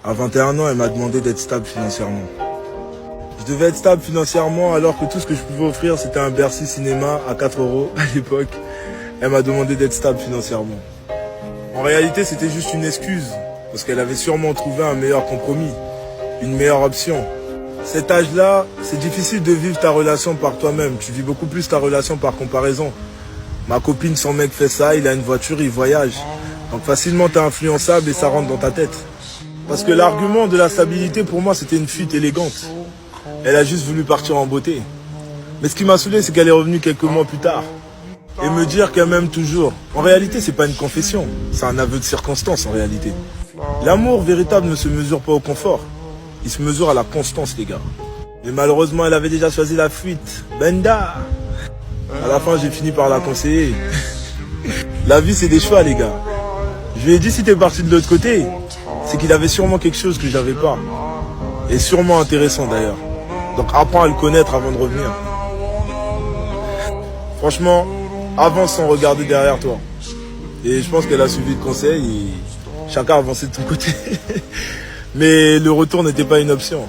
À 21 ans, elle m'a demandé d'être stable financièrement. Je devais être stable financièrement alors que tout ce que je pouvais offrir, c'était un Bercy Cinéma à 4 € à l'époque. Elle m'a demandé d'être stable financièrement. En réalité, c'était juste une excuse, parce qu'elle avait sûrement trouvé un meilleur compromis, une meilleure option. Cet âge-là, c'est difficile de vivre ta relation par toi-même. Tu vis beaucoup plus ta relation par comparaison. Ma copine, son mec fait ça, il a une voiture, il voyage. Donc facilement, t'es influençable et ça rentre dans ta tête. Parce que l'argument de la stabilité, pour moi, c'était une fuite élégante. Elle a juste voulu partir en beauté. Mais ce qui m'a saoulé, c'est qu'elle est revenue quelques mois plus tard. Et me dire qu'elle m'aime toujours. En réalité, c'est pas une confession. C'est un aveu de circonstance, en réalité. L'amour véritable ne se mesure pas au confort. Il se mesure à la constance, les gars. Mais malheureusement, elle avait déjà choisi la fuite. Benda! À la fin, j'ai fini par la conseiller. La vie, c'est des choix, les gars. Je lui ai dit, si t'es parti de l'autre côté, c'est qu'il avait sûrement quelque chose que j'avais pas. Et sûrement intéressant, d'ailleurs. Donc apprends à le connaître avant de revenir. Franchement, avance sans regarder derrière toi. Et je pense qu'elle a suivi le conseil et chacun avançait de son côté. Mais le retour n'était pas une option.